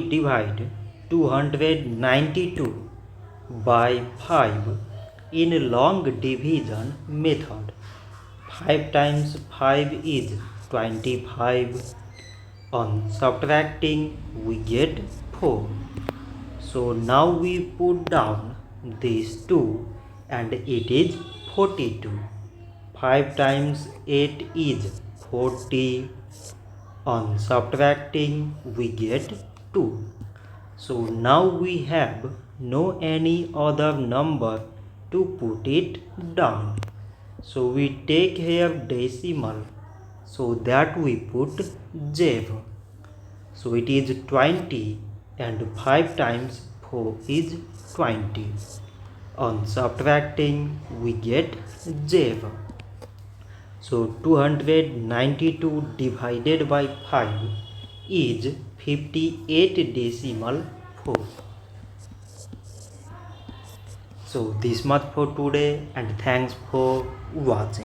divide 292 by 5 in long division method. 5 times 5 is 25. On subtracting we get 4. So now we put down these 2 and it is 42. 5 times 8 is 40. On subtracting we get 2. So now we have no any other number to put it down. So we take here decimal, so that we put 0. So it is 20 and 5 times 4 is 20. On subtracting we get 0. So 292 divided by 5 is 58 decimal 4. So this much for today and thanks for watching.